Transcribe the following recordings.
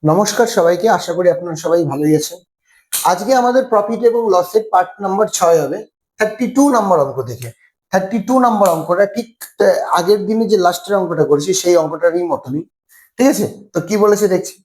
নমস্কার সবাইকে, আশা করি আপনারা সবাই ভালোই আছেন। আজকে আমাদের প্রফিট এবং লসের পার্ট নাম্বার 6 হবে 32 নম্বর অঙ্ক থেকে। 32 নম্বর অঙ্কটা ঠিক আগের দিনে যে লাস্টের অঙ্কটা করেছি সেই অঙ্কটারই মতনই, ঠিক আছে? তো কি বলেছে দেখছি,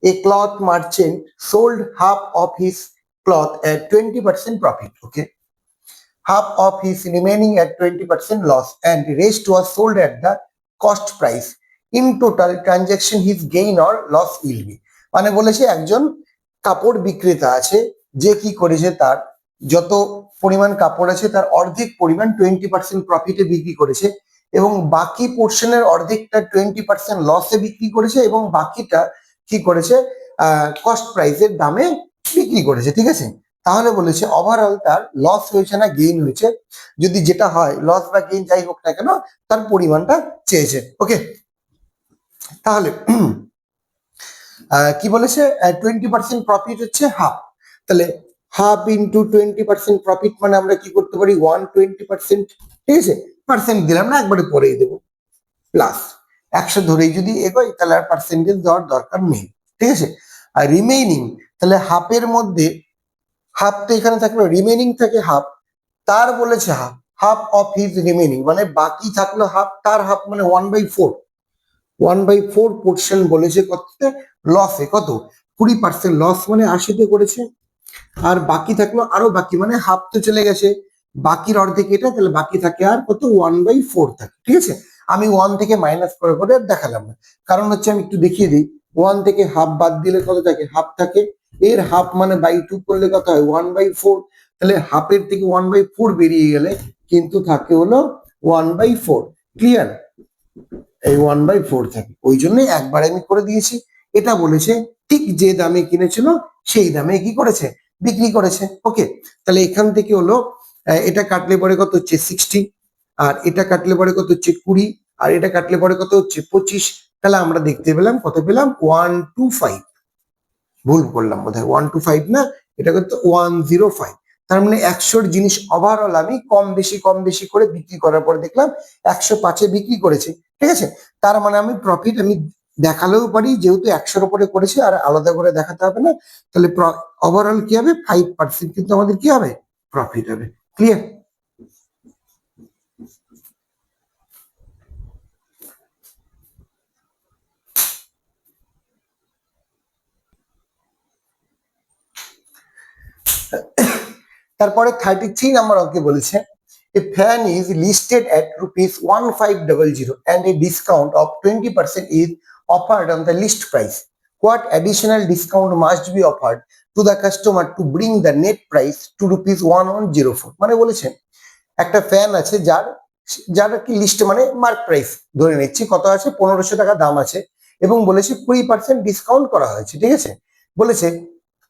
a cloth merchant sold half of his cloth at 20% profit, okay, half of his remaining at 20% loss and rest was sold at the cost price. In total transaction his gain or loss will be, মানে বলেছে একজন কাপড় বিক্রেতা আছে যে কি করেছে তার যত পরিমাণ কাপড় আছে তার অর্ধেক পরিমাণ 20% প্রফিটে বিক্রি করেছে এবং বাকি পোর্শনের অর্ধেকটা 20% লসে বিক্রি করেছে এবং বাকিটা কি করেছে কস্ট প্রাইসের দামে বিক্রি করেছে, ঠিক আছে? তাহলে বলেছে ওভারঅল তার লস হয়েছে না গেইন হয়েছে, যদি যেটা হয় লস বা গেইন যাই হোক না কেন তার পরিমাণটা চেয়েছে, ওকে। তাহলে কি বলেছে 20% প্রফিট হচ্ছে হাফ, তাহলে হাফ ইন্টু 20% প্রফিট মানে আমরা কি করতে পারি 120%, ঠিক আছে? পার্সেন্ট দিলাম না, একবারে পরেই দেবো প্লাস 100 ধরেই যদি এগোই তাহলে আর পার্সেন্টেজ দেওয়ার দরকার নেই, ঠিক আছে? আর রিমেইনিং, তাহলে হাফের মধ্যে হাফ তো এখানে থাকলো, রিমেনিং থাকে হাফ, তার বলেছে half, half of his remaining মানে বাকি থাকলো হাফ, তার হাফ মানে 1/4, 1/4 পোর্শন বলেছে কত লসে, কত 20% লস মানে 80-তে করেছে, আর বাকি থাকলো আরো বাকি মানে হাফ তো চলে গেছে, বাকির অর্ধেক এটা, তাহলে বাকি থাকে আর কত 1/4 থাকে, ঠিক আছে? আমি 1 থেকে মাইনাস করে করে দেখালাম না, কারণ হচ্ছে আমি একটু দেখিয়ে দিই, 1 থেকে হাফ বাদ দিলে কত থাকে, হাফ থাকে, এর হাফ মানে বাই 2 করলে কত হয় 1/4, তাহলে হাফের থেকে 1/4 বেরিয়ে গেলে কিন্তু থাকে হলো 1/4, ক্লিয়ার? এই 1/4 থাকে, ওই জন্যই একবার আমি করে দিয়েছি। এটা বলেছে ঠিক যে দামে কিনেছিল সেই দামে কি করেছে, বিক্রি করেছে, ওকে। তাহলে এখান থেকে হলো এটা কাটলে পরে কত হচ্ছে 60, আর এটা কাটলে পরে কত হচ্ছে 20, আর এটা কাটলে পরে কত হচ্ছে 25, তাহলে আমরা দেখতে পেলাম কত পেলাম 125, ভুল করলাম বোধহয় 125 না, এটা কিন্তু 105, তার মানে 100-র জিনিস ওভারঅল আমি কম বেশি করে বিক্রি করার পরে দেখলাম 105-এ বিক্রি করেছে, ঠিক আছে? তার মানে আমি প্রফিট আমি দেখালেও পারি, যেহেতু 100-র উপরে করেছে আর আলাদা করে দেখাতে হবে না, তাহলে ওভারঅল কি হবে 5% কিন্তু আমাদের কি হবে, প্রফিট হবে, ক্লিয়ার? তারপরে 33 নাম্বার অঙ্কে বলেছে a fan is listed at rupees 1500 and a discount of 20% is offered on the list price. What additional discount must be offered to the customer to bring the net price to rupees 1104? মানে বলেছে একটা fan আছে যার যার কি list মানে mark price ধরে নিচ্ছি কত আছে, 1500 টাকা দাম আছে এবং বলেছে 20% ডিসকাউন্ট করা হয়েছে, ঠিক আছে? বলেছে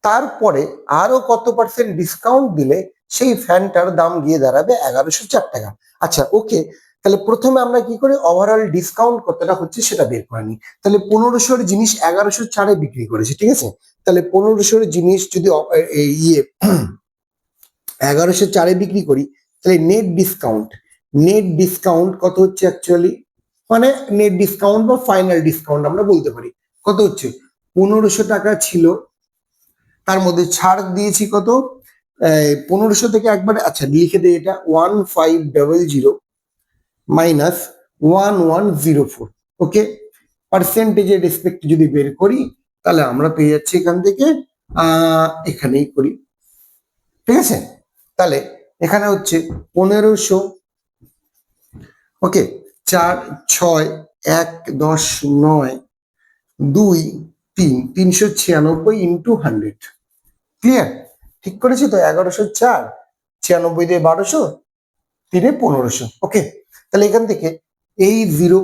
তারপরে আরো কত পার্সেন্ট ডিসকাউন্ট দিলে সেই ফ্যানটার দাম গিয়ে দাঁড়াবে 1104 টাকা। আচ্ছা, ওকে, তাহলে প্রথমে আমরা কি করি ওভারঅল ডিসকাউন্ট কতটা হচ্ছে সেটা বের করে নিই। তাহলে 1500-র জিনিস 1104-এ বিক্রি করেছে, ঠিক আছে? তাহলে 1500-র জিনিস যদি 1104-এ বিক্রি করি তাহলে নেট ডিসকাউন্ট কত হচ্ছে অ্যাকচুয়ালি, মানে নেট ডিসকাউন্ট বা ফাইনাল ডিসকাউন্ট আমরা বলতে পারি, কত হচ্ছে 1500 টাকা ছিল, তার মধ্যে ছাড় দিয়েছি কত 1500 থেকে একবার, আচ্ছা লিখে দিই, এটা 1500 মাইনাস 1104, ওকে। পার্সেন্টেজের রেসপেক্ট যদি বের করি তাহলে আমরা পেয়ে যাচ্ছি এখান থেকে এখানেই করি, ঠিক আছে? তাহলে এখানে হচ্ছে 1500, ওকে, 4 6 1 10 9 2 3 396 ইন্টু 100, ক্লিয়ার? ঠিক করেছি তো, 1104 96 দিয়ে 1200 3-এ 1500, ওকে। তাহলে এখান থেকে এই 0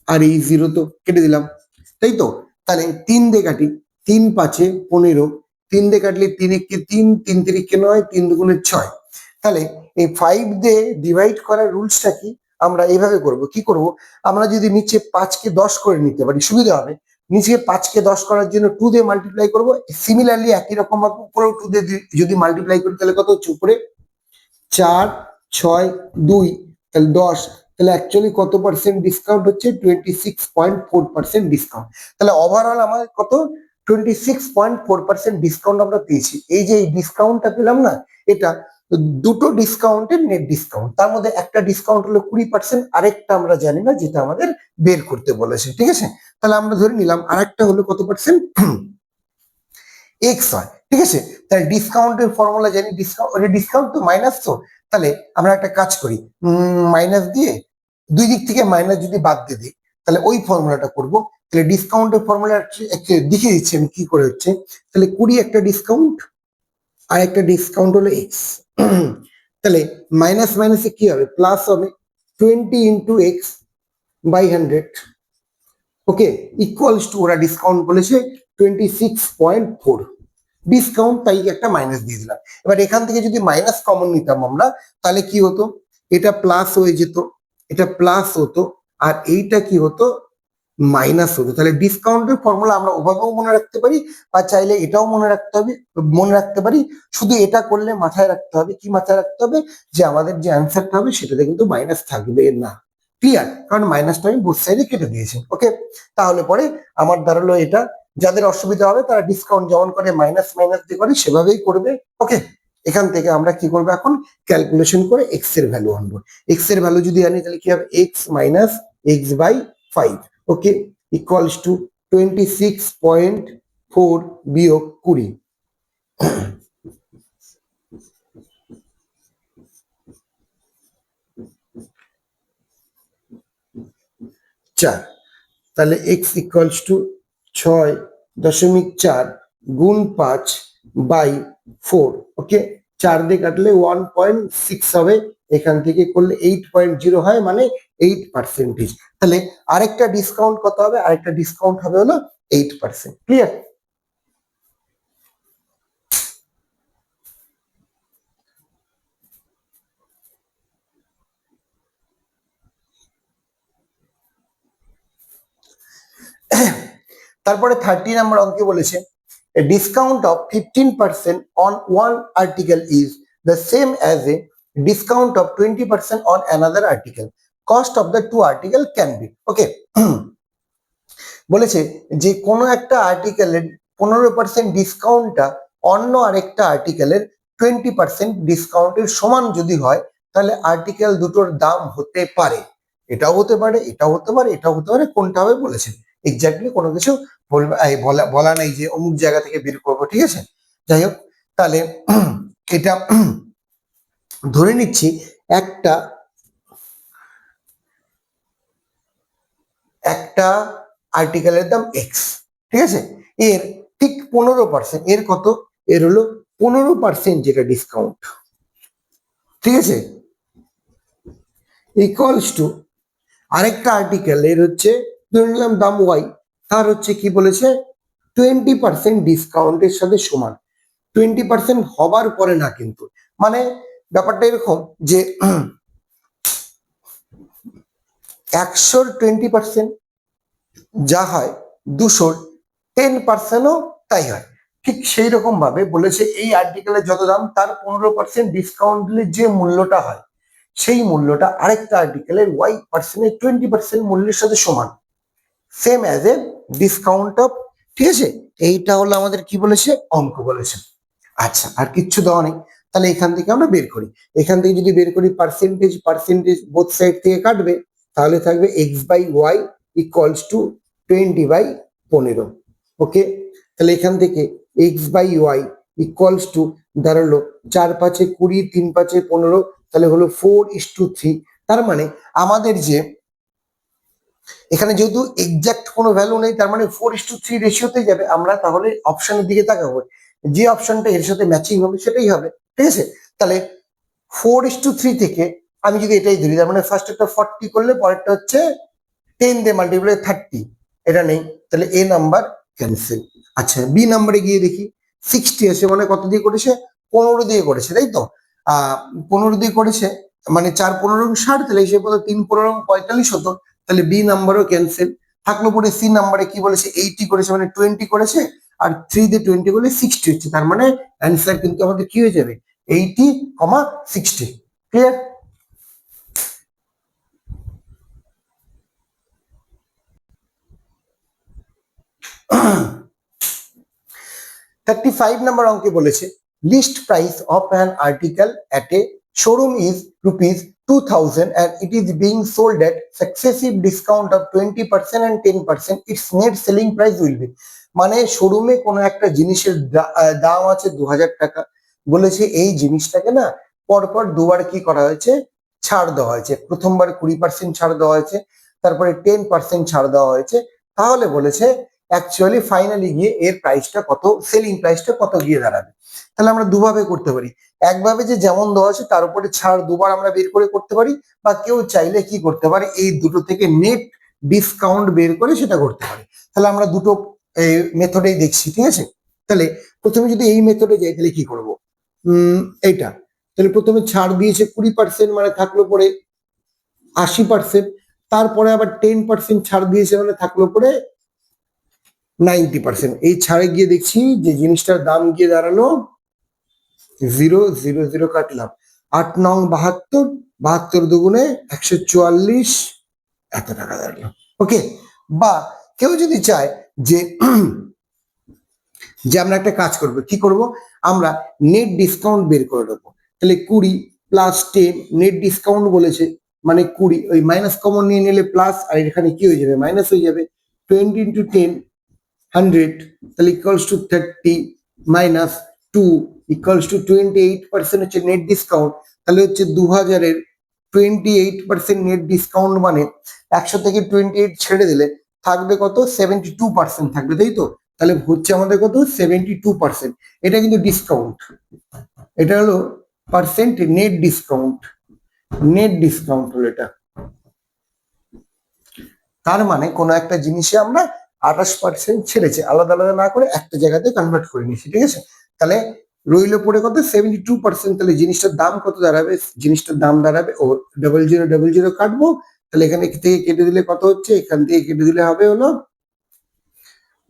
আর এই 0 তো কেটে দিলাম, তাই তো? তাহলে 3 দিয়ে কাটি, 3 5-এ 15, 3 দিয়ে কাটলে 3 1-কে 3, 3 3-কে 9, 3 2-গুণে 6, তাহলে এই 5 দিয়ে ডিভাইড করার রুলসটা কি, আমরা এইভাবে করব, কি করব, আমরা যদি নিচে 5-কে 10 করে নিতে পারি সুবিধা হবে, নিচে 5-কে 10 করার জন্য 2 দিয়ে মাল্টিপ্লাই করব, সিমিলারলি একই রকম ভাবে উপরেও 2 দিয়ে যদি মাল্টিপ্লাই করি তাহলে কত হচ্ছে উপরে 4 6 2, তাহলে 10, তাহলে অ্যাকচুয়ালি কত পার্সেন্ট ডিসকাউন্ট হচ্ছে 26.4% ডিসকাউন্ট। তাহলে ওভারঅল আমাদের কত 26.4% ডিসকাউন্ট আমরা পেয়েছি। এই যে এই ডিসকাউন্টটা পেলাম না, এটা দুটো ডিসকাউন্টের নেট ডিসকাউন্ট, তার মধ্যে একটা ডিসকাউন্ট হলো 20%, আরেকটা আমরা জানি না, যেটা আমাদের বের করতে বলেছে। ঠিক আছে, তাহলে আমরা ধরে নিলাম আরেকটা হলো কত পার্সেন্ট, এক্স হয়। ঠিক আছে, তাহলে ডিসকাউন্টের ফর্মুলা জানি, ডিসকাউন্ট তো মাইনাস, তো তাহলে আমরা একটা কাজ করি, মাইনাস দিয়ে দুই দিক থেকে মাইনাস যদি বাদ দিয়ে দিই, তাহলে ওই ফর্মুলাটা করবো। তাহলে ডিসকাউন্টের ফর্মুলা দেখিয়ে দিচ্ছি আমি কি করে হচ্ছে। তাহলে 20 একটা ডিসকাউন্ট, আর একটা ডিসকাউন্ট হলো এক্স। তাহলে মাইনাস মাইনাসে কি হবে, প্লাস হবে 20 into X by 100, okay, equals to, ওরা ডিসকাউন্ট বলেছে 26.4 ডিসকাউন্ট, তাই একটা মাইনাস দিয়ে দিলাম। এবার এখান থেকে যদি মাইনাস কমন নিতাম আমরা, তাহলে কি হতো, এটা প্লাস হয়ে যেত, এটা প্লাস হতো, আর এইটা কি হতো, মাইনাস হতো। তাহলে ডিসকাউন্টের ফর্মুলা আমরা ওভাবেও মনে রাখতে পারি, বা চাইলে এটাও মনে রাখতে পারি। শুধু এটা করলে মাথায় রাখতে হবে, কি মাথায় রাখতে হবে, যে আমাদের যে অ্যান্সারটা হবে সেটাতে কিন্তু মাইনাস থাকবে না। ক্লিয়ার, কারণ মাইনাসটা আমি বোথ সাইডে কেটে দিয়েছি। ওকে, তাহলে পরে আমার দাঁড়ালো এটা, যাদের অসুবিধা হবে তারা ডিসকাউন্ট যেমন করে মাইনাস মাইনাস দিয়ে করে সেভাবেই করবে। ওকে, এখান থেকে আমরা কি করবো, এখন ক্যালকুলেশন করে এক্স এর ভ্যালু আনবো। এক্স এর ভ্যালু যদি আনি তাহলে কি হবে, X minus X by 5, okay, equals to 26.4 বিয়োগ 20। চার, তাহলে এক্স ইকুয়ালস টু 6.4 গুণ 5 বাই 4, ওকে, 4 দিয়ে কাটলে 1.6 হবে, এখান থেকে করলে 8.0 হয়, মানে 8%। তাহলে আরেকটা ডিসকাউন্ট কত হবে, আরেকটা ডিসকাউন্ট হবে হলো 8%। ক্লিয়ার? তারপরে 30 নাম্বার অঙ্কে বলেছে a discount of 15% on one article is the same as a discount of 20% on another article. Cost of the two article can be, okay. বলেছে যে কোনো একটা আর্টিকেলের 15% ডিসকাউন্টটা অন্য আরেকটা আর্টিকেলের 20% ডিসকাউন্টের সমান যদি হয়, তাহলে আর্টিকেল দুটোর দাম হতে পারে, এটাও হতে পারে, এটাও হতে পারে, এটাও হতে পারে, কোনটা হবে বলেছেন। এক্স্যাক্টলি কোনো কিছু বলা নেই যে অমুক জায়গা থেকে বের করবো। ঠিক আছে, যাই হোক, তাহলে এটা ধরে নিচ্ছি একটা একটা আর্টিকেলের দাম এক্স, ঠিক আছে, এর ঠিক 15%, এর কত, এর হলো 15% যেটা ডিসকাউন্ট, ঠিক আছে, ইকুয়ালস টু আরেকটা আর্টিকেল এর হচ্ছে ধরে নিলাম দাম ওয়াই, তার হচ্ছে কি বলেছে 20% ডিসকাউন্টের সাথে সমান। 20% হবার পরে না কিন্তু, মানে ব্যাপারটা এরকম যে 100-র 20% যা হয়, 200-র 10%ও তাই হয়। ঠিক সেই রকম ভাবে বলেছে এই আর্টিকেলের যত দাম তার 15% ডিসকাউন্ট দিলে যে মূল্যটা হয়, সেই মূল্যটা আরেকটা আর্টিকেলের ওয়াই পার্সেন্টের 20% মূল্যের সাথে সমান, same as a discount of. ঠিক আছে, এইটা হলো আমাদের কি বলেছে, অঙ্ক বলেছে। আচ্ছা, আর কিচ্ছু দেওয়া নেই, তাহলে এখান থেকে আমরা বের করি। এখান থেকে যদি বের করি পার্সেন্টেজ, পার্সেন্টেজ বোথ সাইড থেকে কাটবে, তাহলে থাকবে X by Y equals to 20/15, okay. তাহলে এখান থেকে X by Y equals to দাঁড়ালো 4×5 20, 3×5 15, তাহলে হলো 4:3। তার মানে আমাদের যে এখানে যেহেতু এক্সাক্ট কোনো ভ্যালু নেই, তার মানে 4:3 রেশিওতে যাবে, আমরা তাহলে অপশনের দিকে তাকাবো, যে অপশনটা এর সাথে ম্যাচিং হবে সেটাই হবে। ঠিক আছে, তাহলে 4:3 থেকে আমি যদি এটাই ধরি, তার মানে ফার্স্ট একটা 40 করলে পরেরটা হচ্ছে 10 দিয়ে মাল্টিপ্লাই 30, এটা নেই, তাহলে এ নাম্বার ক্যান্সেল। আচ্ছা, বি নাম্বারে গিয়ে দেখি 60 আছে, মানে কত দিয়ে করেছে, 15 দিয়ে করেছে, তাই তো। 15 দিয়ে করেছে, মানে 4×15 = 60, তাহলে হিসেবে 3×15 = 45 হতো, তাহলে বি নাম্বারও ক্যান্সেল। থাকলো পরে সি নাম্বারে কি বলেছে, 80 করেছে, মানে 20 করেছে, আর 3 দিয়ে 20 করলে 60 হচ্ছে, তার মানে অ্যান্সার কিন্তু আমাদের কি হয়ে যাবে, 80,60। ক্লিয়ার? 35 নাম্বার অঙ্কে বলেছে list price of an article at a showroom is ₹2000 and it is being sold at successive discount of 20% and 10%. Its net selling price will be, মানে শোরুমে কোনো একটা জিনিসের দাম আছে 2000 টাকা, বলেছে এই জিনিসটাকে না পরপর দুবার কি করা হয়েছে, ছাড় দেওয়া হয়েছে। প্রথমবার 20% ছাড় দেওয়া হয়েছে, তারপরে 10% ছাড় দেওয়া হয়েছে। তাহলে বলেছে অ্যাকচুয়ালি ফাইনালি গিয়ে এর প্রাইসটা কত, সেলিং প্রাইসটা কত গিয়ে দাঁড়াবে। তাহলে আমরা দুভাবে করতে পারি, একভাবে যে যেমন দেওয়া আছে তার উপরে ছাড় দুবার আমরা বের করে করতে পারি, বা কেউ চাইলে কি করতে পারে এই দুটো থেকে নেট ডিসকাউন্ট বের করে সেটা করতে পারে। তাহলে আমরা দুটো মেথডেই দেখছি, ঠিক আছে। তাহলে প্রথমে যদি এই মেথডে যাই তাহলে কি করব, এইটা, তাহলে প্রথমে ছাড় দিয়েছে 20%, মানে থাকলো পরে 80%, তারপরে আবার 10% ছাড় দিয়েছে, মানে থাকলো পরে 90%। এই ছাড়ে গিয়ে দেখছি যে জিনিসটার দাম গিয়ে দাঁড়ালো 000 কাটলাম 8 নং 72, 72 দুগুণে 144, এত টাকা দাঁড়ালো। ওকে, বা কেউ যদি চায় যে আমরা একটা কাজ করবো, কি করব, আমরা নেট ডিসকাউন্ট বের করে দেবো। তাহলে 20 প্লাস 10 নেট ডিসকাউন্ট বলেছে, মানে 20, ওই মাইনাস কমন নিয়ে নিলে প্লাস, আর এখানে কি হয়ে যাবে, মাইনাস হয়ে যাবে। 20 into 10 100, তাহলে equals to 30 minus 2 equals to 28% হচ্ছে নেট ডিসকাউন্ট। তাহলে হচ্ছে 2000-এর 28% নেট ডিসকাউন্ট, মানে 100 থেকে 28 ছেড়ে দিলে থাকবে কত, 72% থাকবে, তাই তো। তাহলে হচ্ছে আমাদের কত, 72%। এটা কিন্তু ডিসকাউন্ট, এটা হলো percent net discount, net discount হলো এটা। তার মানে কোনো একটা জিনিসে আমরা 28% ছেড়েছে, আলাদা আলাদা না করে একটা জায়গাতে কনভার্ট করে নিয়েছি, ঠিক আছে। তাহলে রইল পড়ে কত, 72%। তাহলে জিনিসটার দাম কত দাঁড়াবে, জিনিসটার দাম দাঁড়াবে, ও 0000 কাটবো, তাহলে এখানে থেকে কেটে দিলে কত হচ্ছে, এখান থেকে কেটে দিলে হবে হলো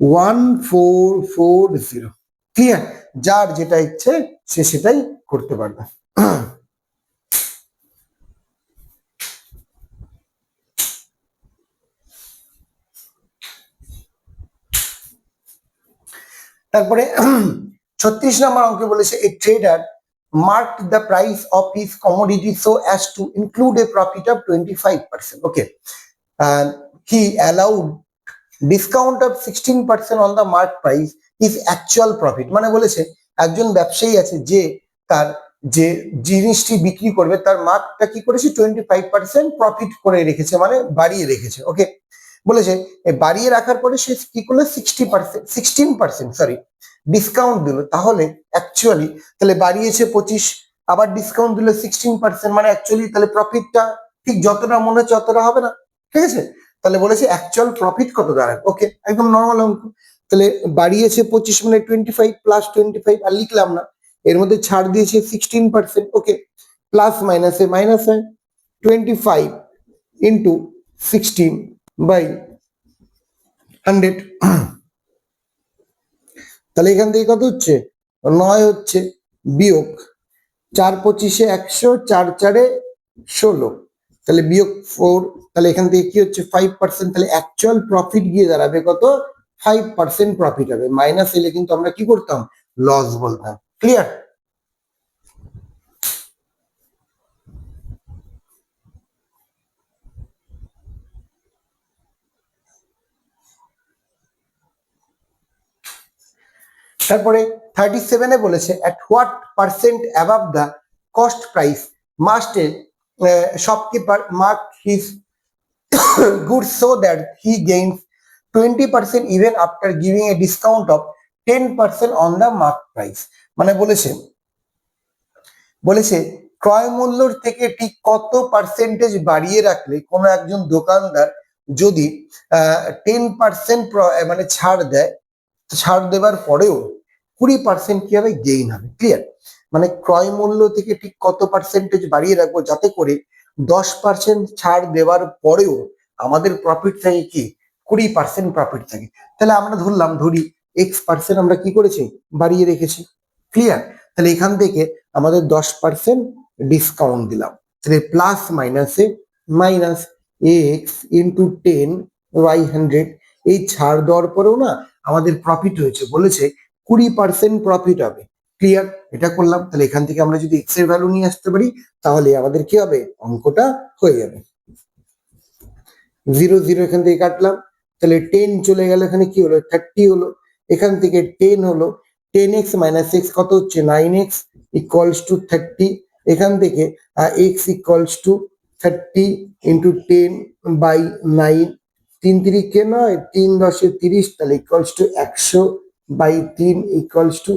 1440। ক্লিয়ার, যার যেটা ইচ্ছে সে সেটাই করতে পারবে। তারপরে 36 নম্বর অঙ্কে বলেছে এ tedder marked the price of his commodity so as to include a profit of 25%. Okay, and he allowed discount of 16% on the mark price is actual profit, মানে বলেছে একজন ব্যবসায়ী আছে যে তার যে জিনিসটি বিক্রি করবে তার মার্কটা কি করেছে 25% প্রফিট করে রেখেছে, মানে বাড়িয়ে রেখেছে। ওকে, বলেছে বাড়িয়ে রাখার পরে সে কি করলো 16% ডিসকাউন্ট দিল। তাহলে অ্যাকচুয়ালি তাহলে বাড়িয়েছে 25, আবার ডিসকাউন্ট দিল 16%, মানে অ্যাকচুয়ালি তাহলে প্রফিটটা ঠিক যতটা মনে হচ্ছে ততটা হবে না, ঠিক আছে। তাহলে বলেছে অ্যাকচুয়াল প্রফিট কত দাঁড়ায়। ওকে, একদম নর্মাল অঙ্ক। তাহলে বাড়িয়েছে 25 মানে 25 প্লাস 25, আর লিখলাম না, এর মধ্যে ছাড় দিয়েছে 16%। ওকে, প্লাস মাইনাসে মাইনাস হয়, 25 ইন্টু 16/100। তাহলে এখান থেকে কত হচ্ছে, 9 হচ্ছে, বিয়োগ 4 25-এ 100, 4 4-এ 16, তাহলে বিয়োগ 4, তাহলে এখান থেকে কি হচ্ছে 5%। তাহলে অ্যাকচুয়াল প্রফিট গিয়ে দাঁড়াবে কত, 5% প্রফিট হবে। মাইনাস এলে কিন্তু আমরা কি করতাম, লস বলতাম। ক্লিয়ার, তারপরে 37-এ বলেছে at what percent above the cost price must a shopkeeper mark his goods so that he gains 20% even after giving a discount of 10% on the mark price, মানে বলেছে ক্রয় মূল্যর থেকে ঠিক কত পার্সেন্টেজ বাড়িয়ে রাখলে কোনো একজন দোকানদার যদি 10% মানে ছাড় দেয়, ছাড় দেওয়ার পরেও 20% কি হবে, গেইন হবে। ক্লিয়ার, মানে ক্রয় মূল্য থেকে ঠিক কত পার্সেন্টেজ বাড়িয়ে রাখবো যাতে করে 10% ছাড় দেওয়ার পরেও আমাদের প্রফিট থাকে কি 20% প্রফিট থাকে। তাহলে আমরা ধরি X% আমরা কি করেছি, বাড়িয়ে রেখেছি। ক্লিয়ার, তাহলে এখান থেকে আমাদের 10% ডিসকাউন্ট দিলাম, তাহলে প্লাস মাইনাসে মাইনাস x ইন্টু 10/100। এই ছাড় দেওয়ার পরেও না আমাদের প্রফিট হয়েছে, বলেছে 20% প্রফিট হবে। ক্লিয়ার? এটা করলাম। তাহলে এখান থেকে আমরা যদি এক্স এর ভ্যালু নিয়ে আসতে পারি তাহলে আমাদের কি হবে, অঙ্কটা হয়ে যাবে। 0 0 এখান থেকে কাটলাম, তাহলে 10 চলে গেল, এখানে কি হলো 30 হলো, এখান থেকে 10 হলো, 10x মাইনাস এক্স কত হচ্ছে 9x ইকুয়ালস টু 30, এখান থেকে x equals to 30 into 10 by 9, 3 3 কে নয়, 3 10 30, তাহলে equals to 100 by 3 equals to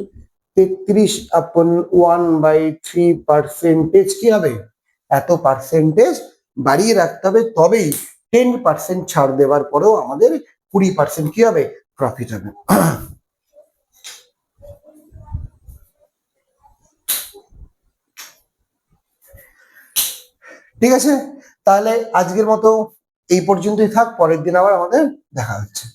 33/1/3 কি হবে, এত পার্সেন্টেজ বাড়িয়ে রাখতে হবে, তবেই 10% ছাড় দেওয়ার পরেও আমাদের 20% কি হবে, প্রফিট হবে। ঠিক আছে, তাহলে আজকের মতো এই পর্যন্তই থাক, পরের দিন আবার আমাদের দেখা হচ্ছে।